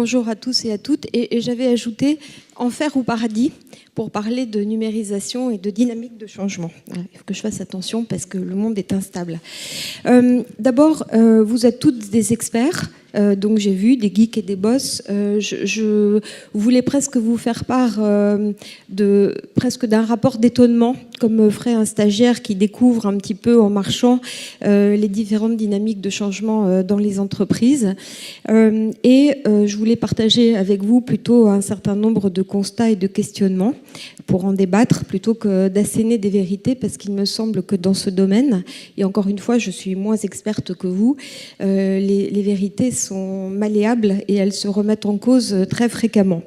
Bonjour à tous et à toutes. Et j'avais ajouté Enfer ou paradis pour parler de numérisation et de dynamique de changement. Il faut que je fasse attention parce que le monde est instable. D'abord, vous êtes toutes des experts. Donc j'ai vu des geeks et des boss. Je voulais presque vous faire part presque d'un rapport d'étonnement, comme ferait un stagiaire qui découvre un petit peu en marchant les différentes dynamiques de changement dans les entreprises. Je voulais partager avec vous plutôt un certain nombre de constats et de questionnements pour en débattre plutôt que d'asséner des vérités, parce qu'il me semble que dans ce domaine, et encore une fois, je suis moins experte que vous, les vérités sont malléables et elles se remettent en cause très fréquemment.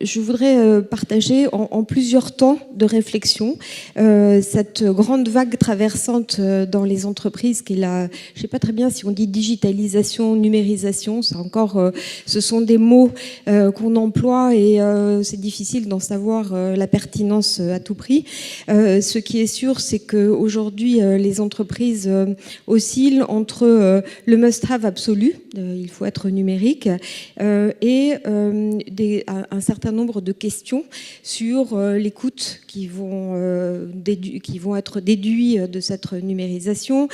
Je voudrais partager en plusieurs temps de réflexion cette grande vague traversante dans les entreprises qui est la, je ne sais pas très bien si on dit digitalisation, numérisation, c'est encore, ce sont des mots qu'on emploie et c'est difficile d'en savoir la pertinence à tout prix. Ce qui est sûr, c'est qu'aujourd'hui, les entreprises oscillent entre le must-have absolu, il faut être numérique, et un certain nombre de questions sur les coûts qui vont être déduits de cette numérisation,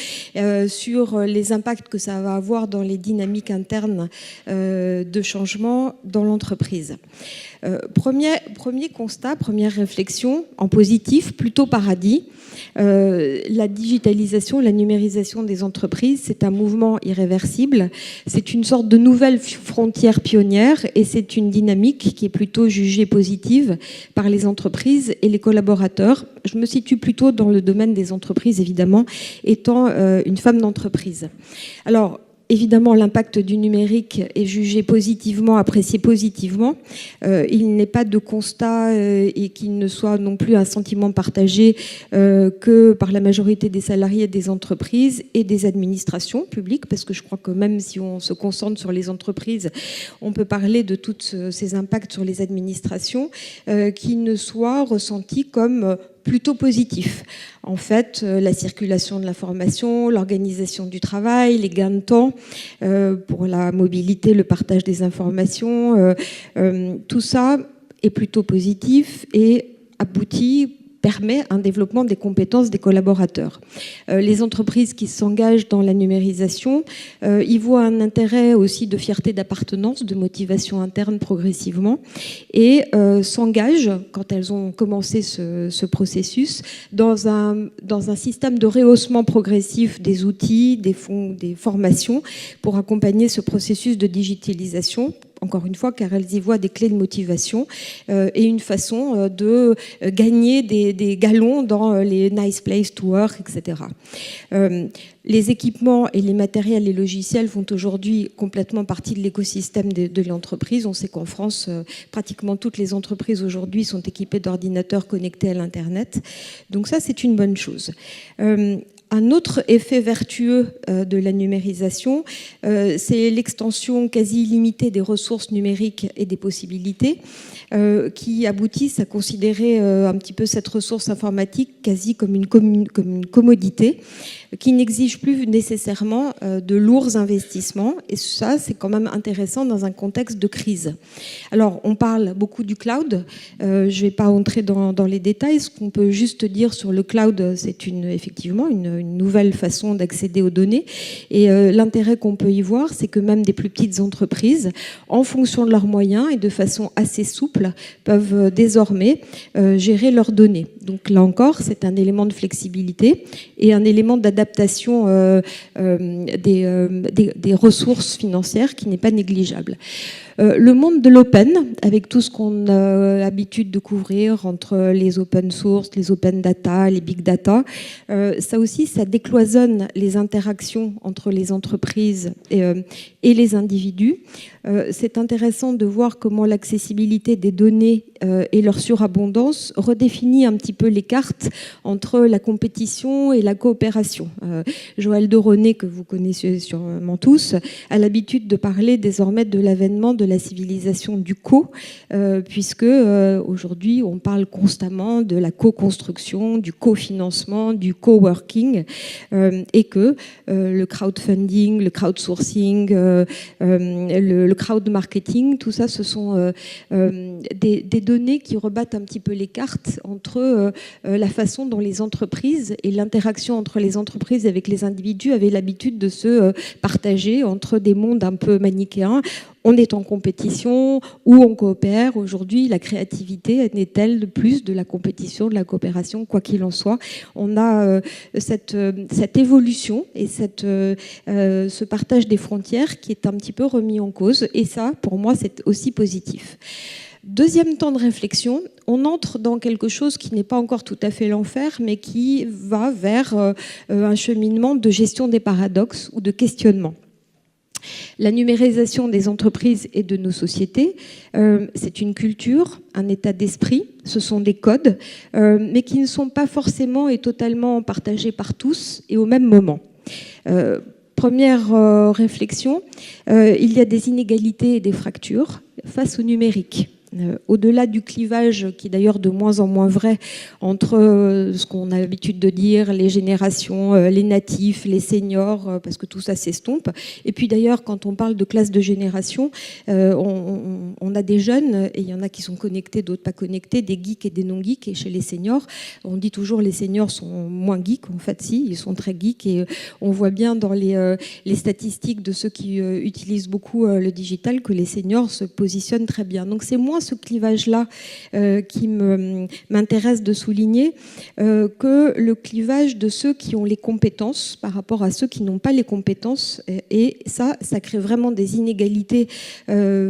sur les impacts que ça va avoir dans les dynamiques internes de changement dans l'entreprise. Premier constat, première réflexion, en positif, plutôt paradis. La digitalisation, la numérisation des entreprises, c'est un mouvement irréversible. C'est une sorte de nouvelle frontière pionnière et c'est une dynamique qui est plutôt jugée positive par les entreprises et les collaborateurs. Je me situe plutôt dans le domaine des entreprises, évidemment, étant une femme d'entreprise. Alors, évidemment, l'impact du numérique est jugé positivement, apprécié positivement. Il n'est pas de constat et qu'il ne soit non plus un sentiment partagé que par la majorité des salariés des entreprises et des administrations publiques, parce que je crois que même si on se concentre sur les entreprises, on peut parler de tous ces impacts sur les administrations qui ne soient ressentis comme plutôt positif. En fait, la circulation de l'information, l'organisation du travail, les gains de temps pour la mobilité, le partage des informations, tout ça est plutôt positif et permet un développement des compétences des collaborateurs. Les entreprises qui s'engagent dans la numérisation y voient un intérêt aussi de fierté d'appartenance, de motivation interne progressivement, et s'engagent, quand elles ont commencé ce processus, dans un système de rehaussement progressif des outils, des formations pour accompagner ce processus de digitalisation, encore une fois, car elles y voient des clés de motivation et une façon de gagner des galons dans les nice place to work, etc. Les équipements et les matériels et logiciels font aujourd'hui complètement partie de l'écosystème de l'entreprise. On sait qu'en France, pratiquement toutes les entreprises aujourd'hui sont équipées d'ordinateurs connectés à l'Internet. Donc ça, c'est une bonne chose. Un autre effet vertueux de la numérisation, c'est l'extension quasi illimitée des ressources numériques et des possibilités qui aboutissent à considérer un petit peu cette ressource informatique quasi comme une commodité qui n'exige plus nécessairement de lourds investissements. Et ça, c'est quand même intéressant dans un contexte de crise. Alors, on parle beaucoup du cloud. Je ne vais pas entrer dans les détails. Ce qu'on peut juste dire sur le cloud, c'est effectivement une nouvelle façon d'accéder aux données. Et l'intérêt qu'on peut y voir, c'est que même des plus petites entreprises, en fonction de leurs moyens et de façon assez souple, peuvent désormais gérer leurs données. Donc là encore, c'est un élément de flexibilité et un élément d'adaptation des ressources financières qui n'est pas négligeable. Le monde de l'open, avec tout ce qu'on a l'habitude de couvrir entre les open source, les open data, les big data, ça aussi, ça décloisonne les interactions entre les entreprises et les individus. C'est intéressant de voir comment l'accessibilité des données et leur surabondance redéfinit un petit peu les cartes entre la compétition et la coopération. Joël de René, que vous connaissez sûrement tous, a l'habitude de parler désormais de l'avènement de la civilisation du puisque aujourd'hui on parle constamment de la co-construction, du cofinancement, du coworking, et que le crowdfunding, le crowdsourcing, le crowdmarketing, tout ça, ce sont des données qui rebattent un petit peu les cartes entre la façon dont les entreprises et l'interaction entre les entreprises avec les individus avaient l'habitude de se partager entre des mondes un peu manichéens. On est en compétition ou on coopère. Aujourd'hui, la créativité n'est-elle de plus de la compétition, de la coopération, quoi qu'il en soit. On a cette évolution et ce partage des frontières qui est un petit peu remis en cause. Et ça, pour moi, c'est aussi positif. Deuxième temps de réflexion, on entre dans quelque chose qui n'est pas encore tout à fait l'enfer, mais qui va vers un cheminement de gestion des paradoxes ou de questionnement. La numérisation des entreprises et de nos sociétés, c'est une culture, un état d'esprit, ce sont des codes, mais qui ne sont pas forcément et totalement partagés par tous et au même moment. Première réflexion, il y a des inégalités et des fractures face au numérique. Au-delà du clivage, qui est d'ailleurs de moins en moins vrai, entre ce qu'on a l'habitude de dire, les générations, les natifs, les seniors, parce que tout ça s'estompe. Et puis d'ailleurs, quand on parle de classe de génération, on a des jeunes, et il y en a qui sont connectés, d'autres pas connectés, des geeks et des non-geeks. Et chez les seniors, on dit toujours les seniors sont moins geeks. En fait, si, ils sont très geeks. Et on voit bien dans les statistiques de ceux qui utilisent beaucoup le digital que les seniors se positionnent très bien. Donc c'est moins ce clivage-là qui m'intéresse de souligner que le clivage de ceux qui ont les compétences par rapport à ceux qui n'ont pas les compétences. Et ça crée vraiment des inégalités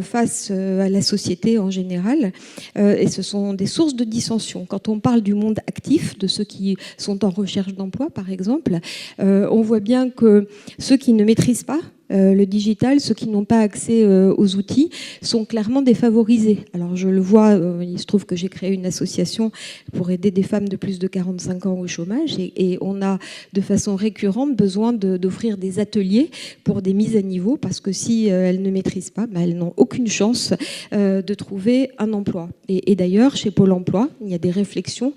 face à la société en général. Et ce sont des sources de dissension. Quand on parle du monde actif, de ceux qui sont en recherche d'emploi, par exemple, on voit bien que ceux qui ne maîtrisent pas le digital, ceux qui n'ont pas accès aux outils, sont clairement défavorisés. Alors je le vois, il se trouve que j'ai créé une association pour aider des femmes de plus de 45 ans au chômage et on a de façon récurrente besoin d'offrir des ateliers pour des mises à niveau parce que si elles ne maîtrisent pas, elles n'ont aucune chance de trouver un emploi. Et d'ailleurs, chez Pôle emploi, il y a des réflexions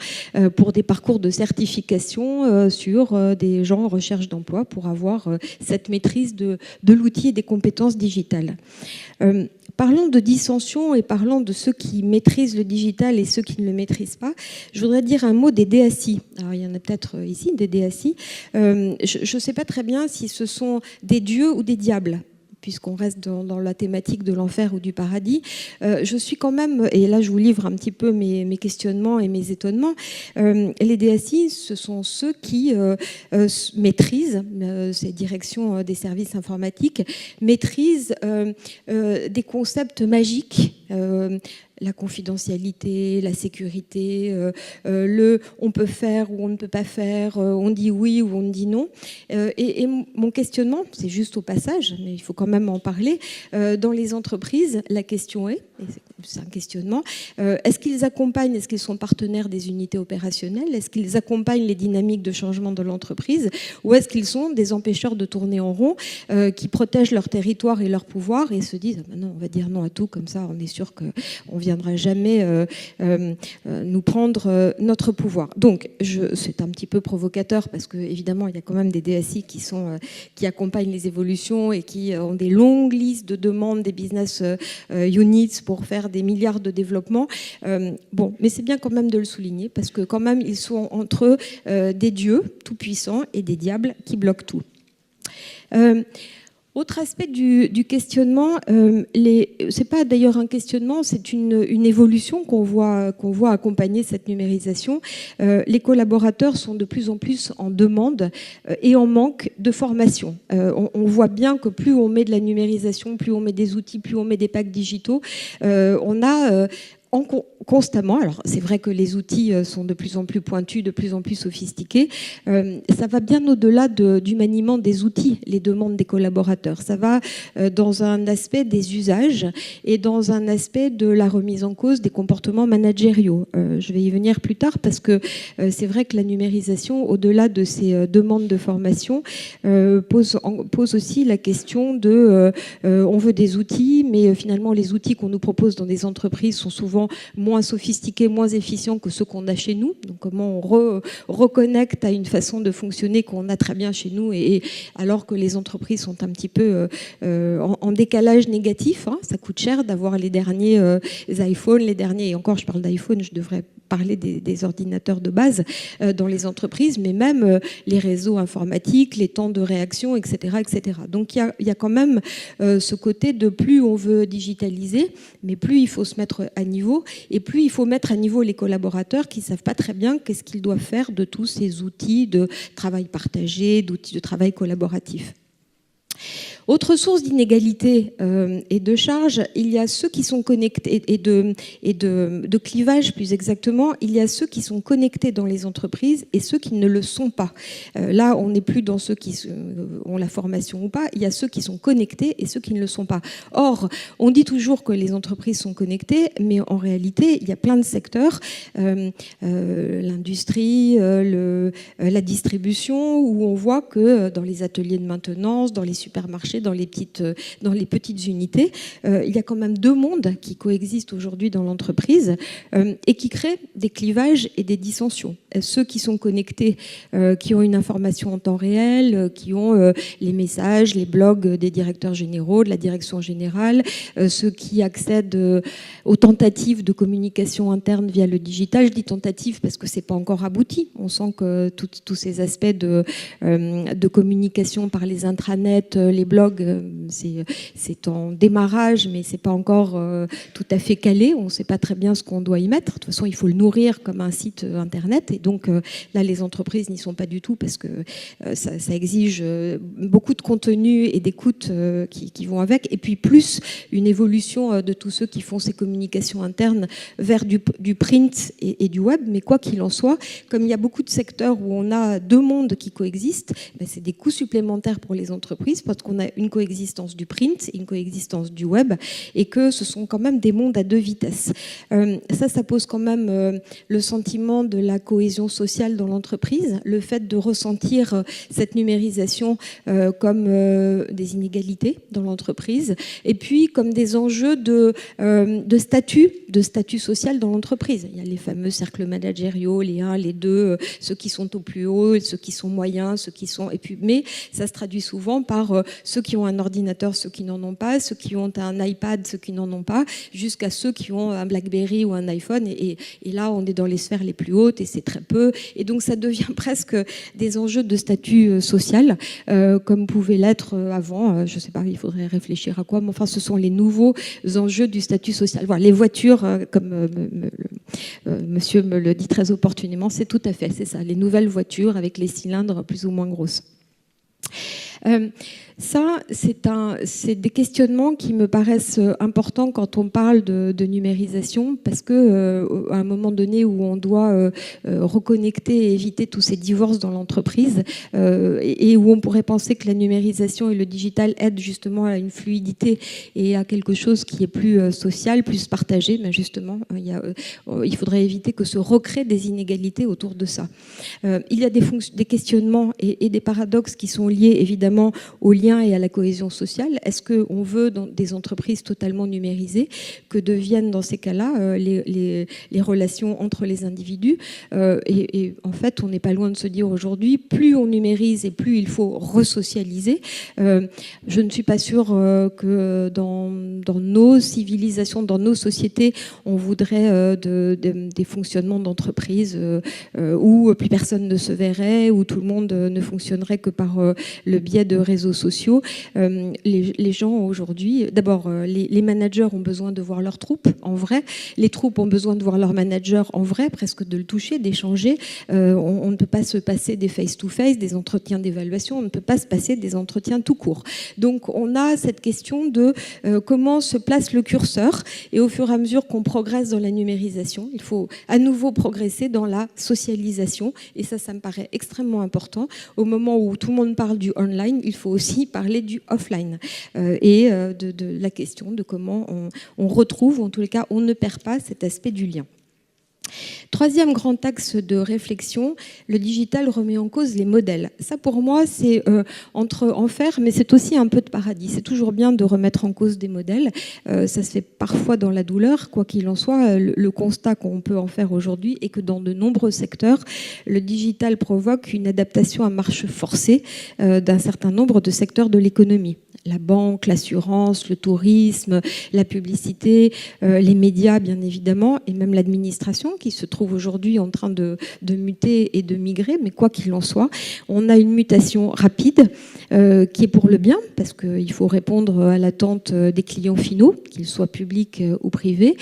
pour des parcours de certification sur des gens en recherche d'emploi pour avoir cette maîtrise de l'outil et des compétences digitales. Parlons de dissension et parlons de ceux qui maîtrisent le digital et ceux qui ne le maîtrisent pas. Je voudrais dire un mot des DSI. Alors, il y en a peut-être ici, des DSI. Je ne sais pas très bien si ce sont des dieux ou des diables, puisqu'on reste dans la thématique de l'enfer ou du paradis. Je suis quand même, et là je vous livre un petit peu mes questionnements et mes étonnements, les DSI, ce sont ceux qui maîtrisent, ces directions des services informatiques, maîtrisent des concepts magiques, la confidentialité, la sécurité, on peut faire ou on ne peut pas faire, on dit oui ou on dit non. Et mon questionnement, c'est juste au passage, mais il faut quand même en parler, dans les entreprises, la question est, et c'est un questionnement, est-ce qu'ils accompagnent, est-ce qu'ils sont partenaires des unités opérationnelles, est-ce qu'ils accompagnent les dynamiques de changement de l'entreprise, ou est-ce qu'ils sont des empêcheurs de tourner en rond, qui protègent leur territoire et leur pouvoir et se disent non, on va dire non à tout, comme ça on est sûr qu'on viendra jamais nous prendre notre pouvoir. Donc c'est un petit peu provocateur parce que évidemment il y a quand même des DSI qui accompagnent les évolutions et qui ont des longues listes de demandes des business units pour faire des milliards de développement. Mais c'est bien quand même de le souligner parce que quand même ils sont entre des dieux tout puissants et des diables qui bloquent tout. Autre aspect du questionnement, c'est pas d'ailleurs un questionnement, c'est une évolution qu'on voit accompagner cette numérisation. Les collaborateurs sont de plus en plus en demande et en manque de formation. On voit bien que plus on met de la numérisation, plus on met des outils, plus on met des packs digitaux, on a constamment. Alors c'est vrai que les outils sont de plus en plus pointus, de plus en plus sophistiqués. Ça va bien au-delà du maniement des outils, les demandes des collaborateurs. Ça va dans un aspect des usages et dans un aspect de la remise en cause des comportements managériaux. Je vais y venir plus tard parce que c'est vrai que la numérisation, au-delà de ces demandes de formation, pose aussi la question de on veut des outils, mais finalement les outils qu'on nous propose dans des entreprises sont souvent moins sophistiqués, moins efficients que ceux qu'on a chez nous. Donc comment on reconnecte à une façon de fonctionner qu'on a très bien chez nous, et alors que les entreprises sont un petit peu en décalage négatif. Hein. Ça coûte cher d'avoir les derniers iPhones, les derniers, et encore je parle d'iPhone, je devrais parler des ordinateurs de base dans les entreprises, mais même les réseaux informatiques, les temps de réaction, etc. etc. Donc il y a quand même ce côté de plus on veut digitaliser, mais plus il faut se mettre à niveau, et plus il faut mettre à niveau les collaborateurs qui ne savent pas très bien qu'est-ce qu'ils doivent faire de tous ces outils de travail partagé, d'outils de travail collaboratif. Autre source d'inégalité et de charge, il y a ceux qui sont connectés, et de clivage plus exactement, il y a ceux qui sont connectés dans les entreprises et ceux qui ne le sont pas. Là, on n'est plus dans ceux qui ont la formation ou pas, il y a ceux qui sont connectés et ceux qui ne le sont pas. Or, on dit toujours que les entreprises sont connectées, mais en réalité, il y a plein de secteurs, l'industrie, la distribution, où on voit que dans les ateliers de maintenance, dans les supermarchés, dans les petites unités, il y a quand même deux mondes qui coexistent aujourd'hui dans l'entreprise et qui créent des clivages et des dissensions. Ceux qui sont connectés, qui ont une information en temps réel, qui ont les messages, les blogs des directeurs généraux, de la direction générale, ceux qui accèdent aux tentatives de communication interne via le digital. Je dis tentatives parce que c'est pas encore abouti. On sent que tous ces aspects de communication par les intranets, les blogs, c'est en démarrage, mais c'est pas encore tout à fait calé. On ne sait pas très bien ce qu'on doit y mettre. De toute façon, il faut le nourrir comme un site internet. Et donc là, les entreprises n'y sont pas du tout parce que ça exige beaucoup de contenu et d'écoute qui vont avec. Et puis plus une évolution de tous ceux qui font ces communications internes vers du print et du web. Mais quoi qu'il en soit, comme il y a beaucoup de secteurs où on a deux mondes qui coexistent, c'est des coûts supplémentaires pour les entreprises parce qu'on a une coexistence du print et une coexistence du web, et que ce sont quand même des mondes à deux vitesses. Ça pose quand même le sentiment de la cohésion sociale dans l'entreprise, le fait de ressentir cette numérisation comme des inégalités dans l'entreprise, et puis comme des enjeux de statut social dans l'entreprise. Il y a les fameux cercles managériaux, les 1, les 2, ceux qui sont au plus haut, ceux qui sont moyens, ceux qui sont... Mais ça se traduit souvent par ceux qui ont un ordinateur, ceux qui n'en ont pas, ceux qui ont un iPad, ceux qui n'en ont pas, jusqu'à ceux qui ont un BlackBerry ou un iPhone. Et là, on est dans les sphères les plus hautes et c'est très peu. Et donc, ça devient presque des enjeux de statut social, comme pouvait l'être avant. Je ne sais pas, il faudrait réfléchir à quoi, mais enfin, ce sont les nouveaux enjeux du statut social. Voilà, les voitures, comme monsieur me le dit très opportunément, c'est tout à fait, c'est ça, les nouvelles voitures avec les cylindres plus ou moins grosses. Ça, c'est des questionnements qui me paraissent importants quand on parle de numérisation, parce que à un moment donné où on doit reconnecter et éviter tous ces divorces dans l'entreprise, et où on pourrait penser que la numérisation et le digital aident justement à une fluidité et à quelque chose qui est plus social, plus partagé, mais justement, il faudrait éviter que se recréent des inégalités autour de ça. Il y a des questionnements et des paradoxes qui sont liés évidemment aux liens et à la cohésion sociale. Est-ce qu'on veut dans des entreprises totalement numérisées que deviennent dans ces cas-là les relations entre les individus, et en fait on n'est pas loin de se dire aujourd'hui, plus on numérise et plus il faut resocialiser. Je ne suis pas sûre que dans nos civilisations, dans nos sociétés, on voudrait des fonctionnements d'entreprise où plus personne ne se verrait, où tout le monde ne fonctionnerait que par le biais biais de réseaux sociaux, les gens aujourd'hui, d'abord, les managers ont besoin de voir leurs troupes en vrai, les troupes ont besoin de voir leur manager en vrai, presque de le toucher, d'échanger. On ne peut pas se passer des face-to-face, des entretiens d'évaluation, on ne peut pas se passer des entretiens tout court. Donc on a cette question de comment se place le curseur, et au fur et à mesure qu'on progresse dans la numérisation, il faut à nouveau progresser dans la socialisation, et ça me paraît extrêmement important. Au moment où tout le monde parle du online, il faut aussi parler du offline de la question de comment on retrouve, ou en tous les cas on ne perd pas cet aspect du lien. Troisième grand axe de réflexion, le digital remet en cause les modèles. Ça, pour moi, c'est entre enfer, mais c'est aussi un peu de paradis. C'est toujours bien de remettre en cause des modèles. Ça se fait parfois dans la douleur. Quoi qu'il en soit, le constat qu'on peut en faire aujourd'hui est que dans de nombreux secteurs, le digital provoque une adaptation à marche forcée d'un certain nombre de secteurs de l'économie. La banque, l'assurance, le tourisme, la publicité, les médias bien évidemment, et même l'administration qui se trouve aujourd'hui en train de muter et de migrer, mais quoi qu'il en soit, on a une mutation rapide qui est pour le bien, parce qu'il faut répondre à l'attente des clients finaux, qu'ils soient publics ou privés,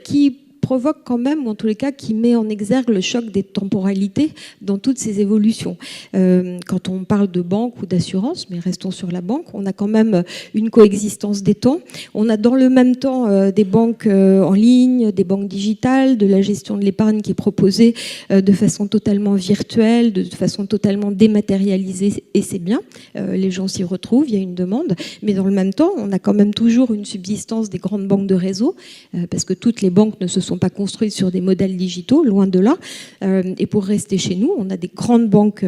qui provoque quand même, ou en tous les cas qui met en exergue le choc des temporalités dans toutes ces évolutions. Quand on parle de banque ou d'assurance, mais restons sur la banque, on a quand même une coexistence des temps. On a dans le même temps des banques en ligne, des banques digitales, de la gestion de l'épargne qui est proposée de façon totalement virtuelle, de façon totalement dématérialisée, et c'est bien. Les gens s'y retrouvent, il y a une demande, mais dans le même temps, on a quand même toujours une subsistance des grandes banques de réseau, parce que toutes les banques ne se sont pas construites sur des modèles digitaux, loin de là. Et pour rester chez nous, on a des grandes banques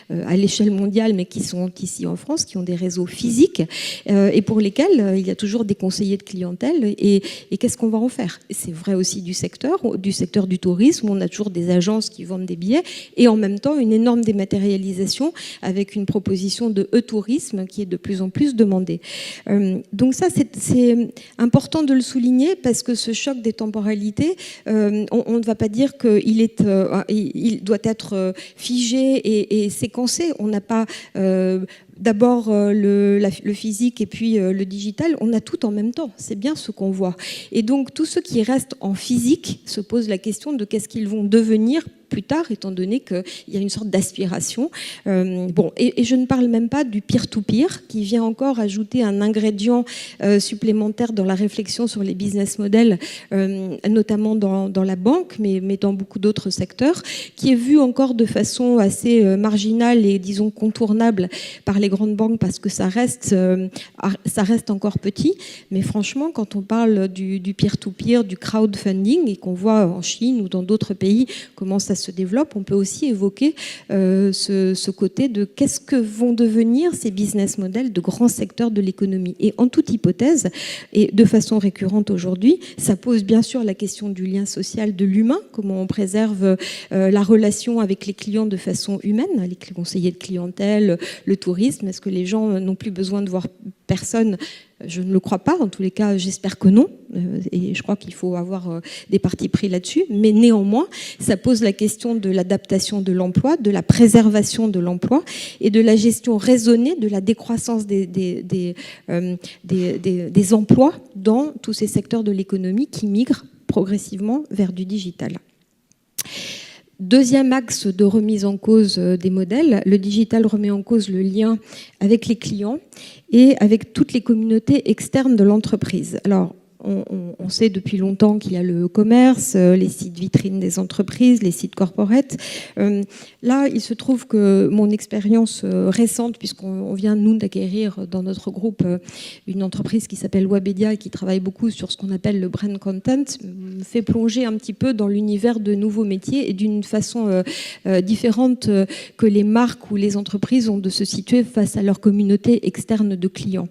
à l'échelle mondiale, mais qui sont ici en France, qui ont des réseaux physiques et pour lesquels il y a toujours des conseillers de clientèle. Et qu'est-ce qu'on va en faire? C'est vrai aussi du secteur du tourisme, où on a toujours des agences qui vendent des billets, et en même temps une énorme dématérialisation avec une proposition de e-tourisme qui est de plus en plus demandée. Donc ça, c'est important de le souligner, parce que ce choc des temporalités, on ne va pas dire qu'il doit être figé et séquencé. On n'a pas d'abord le physique et puis le digital, on a tout en même temps. C'est bien ce qu'on voit. Et donc tous ceux qui restent en physique se posent la question de qu'est-ce qu'ils vont devenir plus tard, étant donné qu'il y a une sorte d'aspiration. Et je ne parle même pas du peer-to-peer, qui vient encore ajouter un ingrédient supplémentaire dans la réflexion sur les business models, notamment dans la banque, mais dans beaucoup d'autres secteurs, qui est vu encore de façon assez marginale et, disons, contournable par les grandes banques, parce que ça reste encore petit. Mais franchement, quand on parle du peer-to-peer, du crowdfunding, et qu'on voit en Chine ou dans d'autres pays comment ça se développe, on peut aussi évoquer ce côté de qu'est-ce que vont devenir ces business models de grands secteurs de l'économie. Et en toute hypothèse, et de façon récurrente aujourd'hui, ça pose bien sûr la question du lien social, de l'humain, comment on préserve la relation avec les clients de façon humaine, les conseillers de clientèle, le tourisme. Est-ce que les gens n'ont plus besoin de voir personne? Je ne le crois pas, en tous les cas j'espère que non, et je crois qu'il faut avoir des partis pris là-dessus, mais néanmoins ça pose la question de l'adaptation de l'emploi, de la préservation de l'emploi et de la gestion raisonnée de la décroissance des emplois dans tous ces secteurs de l'économie qui migrent progressivement vers du digital. Deuxième axe de remise en cause des modèles, le digital remet en cause le lien avec les clients et avec toutes les communautés externes de l'entreprise. Alors, on sait depuis longtemps qu'il y a le commerce, les sites vitrines des entreprises, les sites corporate. Là, il se trouve que mon expérience récente, puisqu'on vient, nous, d'acquérir dans notre groupe une entreprise qui s'appelle Webedia et qui travaille beaucoup sur ce qu'on appelle le brand content, me fait plonger un petit peu dans l'univers de nouveaux métiers et d'une façon différente que les marques ou les entreprises ont de se situer face à leur communauté externe de clients.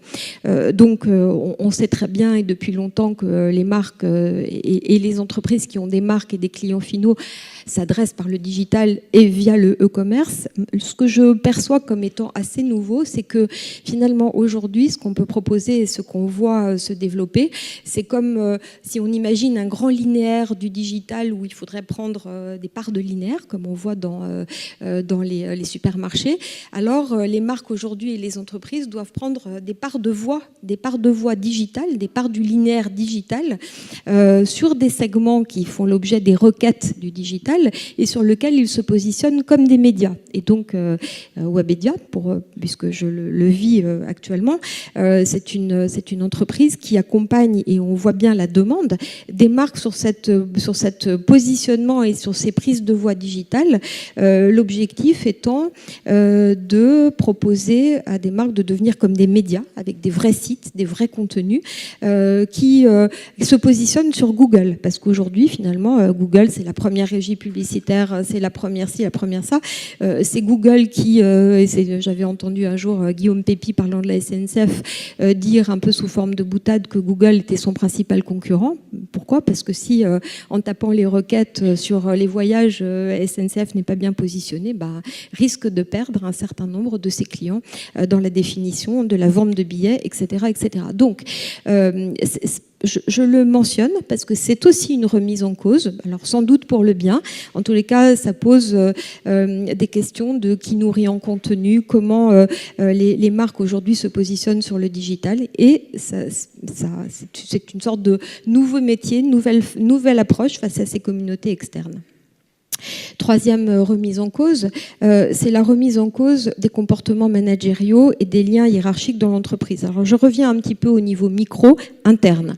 Donc, on sait très bien et depuis longtemps temps que les marques et les entreprises qui ont des marques et des clients finaux s'adressent par le digital et via le e-commerce. Ce que je perçois comme étant assez nouveau, c'est que finalement aujourd'hui, ce qu'on peut proposer et ce qu'on voit se développer, c'est comme si on imagine un grand linéaire du digital où il faudrait prendre des parts de linéaire, comme on voit dans les supermarchés. Alors les marques aujourd'hui et les entreprises doivent prendre des parts de voix digitales, des parts du linéaire digital sur des segments qui font l'objet des requêtes du digital et sur lesquels ils se positionnent comme des médias. Et donc Webedia, puisque je le vis actuellement, c'est une entreprise qui accompagne, et on voit bien la demande, des marques sur cette positionnement et sur ces prises de voix digitales. L'objectif étant de proposer à des marques de devenir comme des médias, avec des vrais sites, des vrais contenus, qui se positionnent sur Google. Parce qu'aujourd'hui, finalement, Google, c'est la première régie publicitaire, c'est la première ci, la première ça. C'est Google qui, j'avais entendu un jour Guillaume Pépi parlant de la SNCF dire un peu sous forme de boutade que Google était son principal concurrent. Pourquoi ? Parce que si en tapant les requêtes sur les voyages, SNCF n'est pas bien positionné, risque de perdre un certain nombre de ses clients dans la définition de la vente de billets, etc. etc. Donc, je le mentionne parce que c'est aussi une remise en cause, alors sans doute pour le bien. En tous les cas, ça pose des questions de qui nourrit en contenu, comment les marques aujourd'hui se positionnent sur le digital, et c'est une sorte de nouveau métier, nouvelle approche face à ces communautés externes. Troisième remise en cause, c'est la remise en cause des comportements managériaux et des liens hiérarchiques dans l'entreprise. Alors je reviens un petit peu au niveau micro, interne.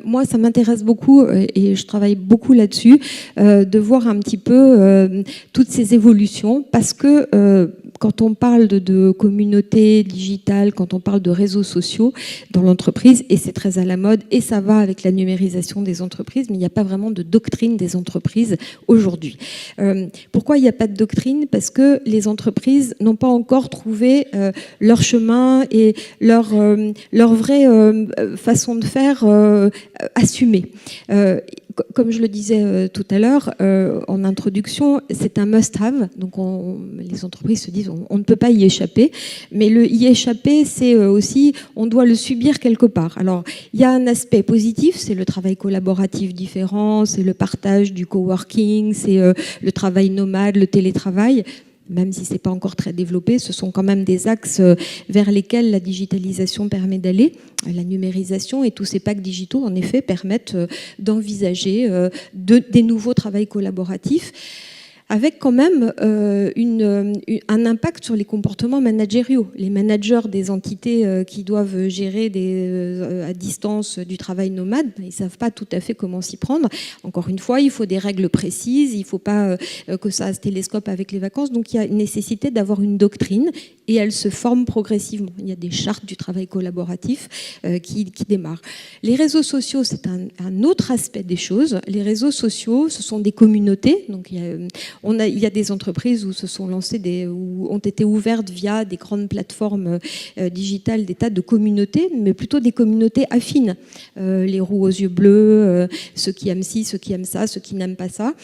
Moi, ça m'intéresse beaucoup et je travaille beaucoup là-dessus, de voir un petit peu toutes ces évolutions, parce que quand on parle de communauté digitale, quand on parle de réseaux sociaux dans l'entreprise, et c'est très à la mode, et ça va avec la numérisation des entreprises, mais il n'y a pas vraiment de doctrine des entreprises aujourd'hui. Pourquoi il n'y a pas de doctrine ? Parce que les entreprises n'ont pas encore trouvé leur chemin et leur vraie façon de faire assumée. Comme je le disais tout à l'heure en introduction, c'est un must-have. Donc les entreprises se disent on ne peut pas y échapper. Mais y échapper, c'est aussi on doit le subir quelque part. Alors il y a un aspect positif, c'est le travail collaboratif différent, c'est le partage du coworking, c'est le travail nomade, le télétravail. Même si ce n'est pas encore très développé, ce sont quand même des axes vers lesquels la digitalisation permet d'aller. La numérisation et tous ces packs digitaux, en effet, permettent d'envisager des nouveaux travails collaboratifs, avec quand même un impact sur les comportements managériaux. Les managers des entités qui doivent gérer à distance du travail nomade, ils ne savent pas tout à fait comment s'y prendre. Encore une fois, il faut des règles précises, il ne faut pas que ça se télescope avec les vacances. Donc il y a une nécessité d'avoir une doctrine, et elle se forme progressivement. Il y a des chartes du travail collaboratif qui démarrent. Les réseaux sociaux, c'est un autre aspect des choses. Les réseaux sociaux, ce sont des communautés. Donc il y a des entreprises où se sont lancées où ont été ouvertes via des grandes plateformes digitales des tas de communautés, mais plutôt des communautés affines. Les roux aux yeux bleus, ceux qui aiment ci, ceux qui aiment ça, ceux qui n'aiment pas ça.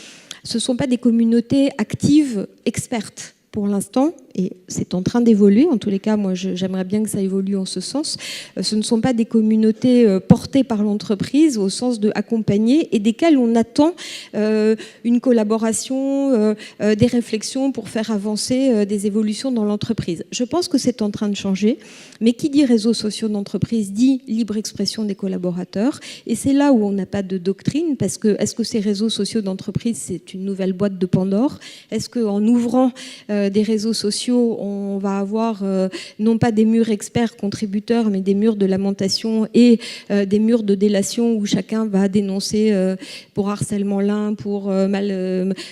Ce ne sont pas des communautés actives, expertes. Pour l'instant, et c'est en train d'évoluer, en tous les cas, moi j'aimerais bien que ça évolue en ce sens, ce ne sont pas des communautés portées par l'entreprise au sens de accompagner et desquelles on attend une collaboration, des réflexions pour faire avancer des évolutions dans l'entreprise. Je pense que c'est en train de changer, mais qui dit réseaux sociaux d'entreprise dit libre expression des collaborateurs, et c'est là où on n'a pas de doctrine, parce que est-ce que ces réseaux sociaux d'entreprise, c'est une nouvelle boîte de Pandore ? Est-ce qu'en ouvrant des réseaux sociaux, on va avoir non pas des murs experts contributeurs, mais des murs de lamentation et des murs de délation où chacun va dénoncer pour harcèlement l'un, pour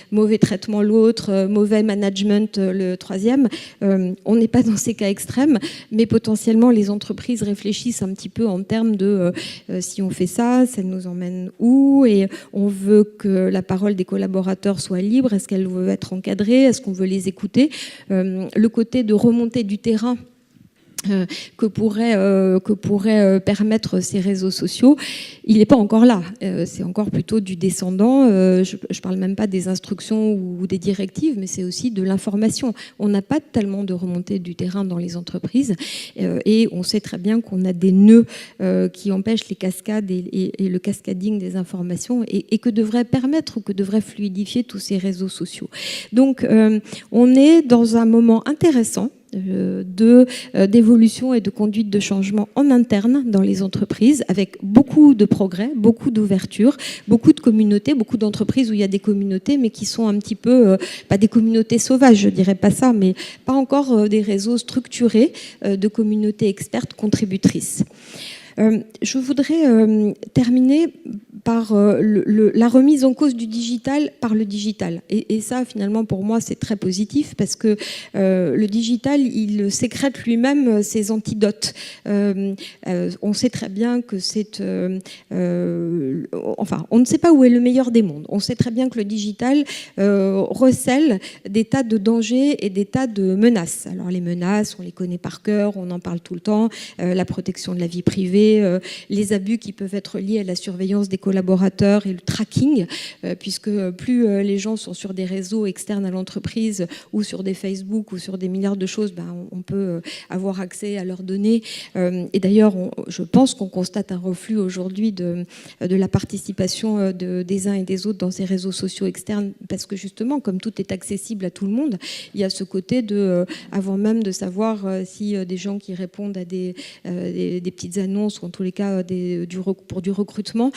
mauvais traitement l'autre, mauvais management le troisième. On n'est pas dans ces cas extrêmes, mais potentiellement les entreprises réfléchissent un petit peu en termes de si on fait ça, ça nous emmène où, et on veut que la parole des collaborateurs soit libre, est-ce qu'elle veut être encadrée, est-ce qu'on veut les écouter. Le côté de remontée du terrain que pourraient permettre ces réseaux sociaux, il n'est pas encore là. C'est encore plutôt du descendant. Je ne parle même pas des instructions ou des directives, mais c'est aussi de l'information. On n'a pas tellement de remontée du terrain dans les entreprises et on sait très bien qu'on a des nœuds qui empêchent les cascades et le cascading des informations et que devraient permettre ou que devraient fluidifier tous ces réseaux sociaux. Donc on est dans un moment intéressant d'évolution et de conduite de changement en interne dans les entreprises, avec beaucoup de progrès, beaucoup d'ouverture, beaucoup de communautés, beaucoup d'entreprises où il y a des communautés, mais qui sont un petit peu, pas des communautés sauvages, je dirais pas ça, mais pas encore des réseaux structurés de communautés expertes contributrices. Je voudrais terminer par la remise en cause du digital par le digital. Et ça, finalement, pour moi, c'est très positif parce que le digital, il sécrète lui-même ses antidotes. On sait très bien que c'est... enfin, on ne sait pas où est le meilleur des mondes. On sait très bien que le digital recèle des tas de dangers et des tas de menaces. Alors, les menaces, on les connaît par cœur, on en parle tout le temps. La protection de la vie privée, les abus qui peuvent être liés à la surveillance des collaborateurs et le tracking, puisque plus les gens sont sur des réseaux externes à l'entreprise ou sur des Facebook ou sur des milliards de choses, on peut avoir accès à leurs données. Et d'ailleurs, je pense qu'on constate un reflux aujourd'hui de la participation des uns et des autres dans ces réseaux sociaux externes, parce que justement, comme tout est accessible à tout le monde, il y a ce côté de, avant même de savoir si des gens qui répondent à des petites annonces, ou en tous les cas pour du recrutement,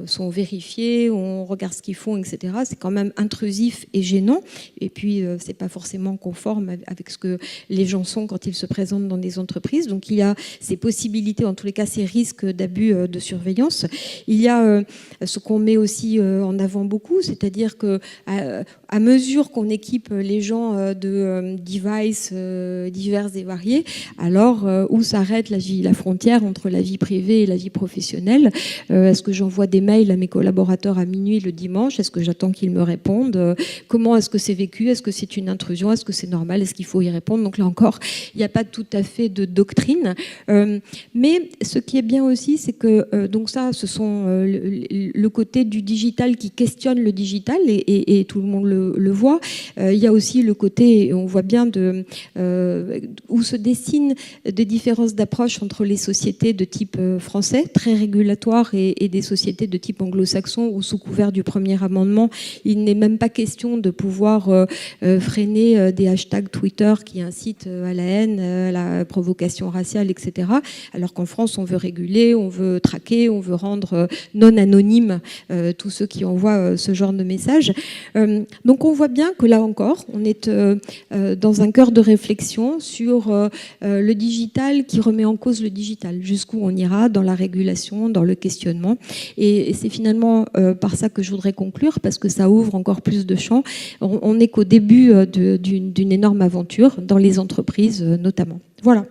sont vérifiés, on regarde ce qu'ils font, etc. C'est quand même intrusif et gênant. Et puis, c'est pas forcément conforme avec ce que les gens sont quand ils se présentent dans des entreprises. Donc, il y a ces possibilités, en tous les cas, ces risques d'abus de surveillance. Il y a ce qu'on met aussi en avant beaucoup, c'est-à-dire que à mesure qu'on équipe les gens de devices divers et variés, alors où s'arrête la frontière entre la vie privée et la vie professionnelle? Est-ce que j'envoie des mails à mes collaborateurs à minuit le dimanche? Est-ce que j'attends qu'ils me répondent? Comment est-ce que c'est vécu? Est-ce que c'est une intrusion? Est-ce que c'est normal? Est-ce qu'il faut y répondre? Donc là encore, il n'y a pas tout à fait de doctrine. Mais ce qui est bien aussi, c'est que donc ça, ce sont le côté du digital qui questionne le digital et tout le monde le voit. Il y a aussi le côté, on voit bien où se dessinent des différences d'approche entre les sociétés de type français, très régulatoires, et des sociétés de type anglo-saxon, où sous couvert du premier amendement, il n'est même pas question de pouvoir freiner des hashtags Twitter qui incitent à la haine, à la provocation raciale, etc. Alors qu'en France, on veut réguler, on veut traquer, on veut rendre non anonymes tous ceux qui envoient ce genre de messages. Donc on voit bien que là encore, on est dans un cœur de réflexion sur le digital qui remet en cause le digital. Jusqu'où on ira dans la régulation, dans le questionnement. Et c'est finalement par ça que je voudrais conclure, parce que ça ouvre encore plus de champs. On n'est qu'au début d'une énorme aventure, dans les entreprises notamment. Voilà.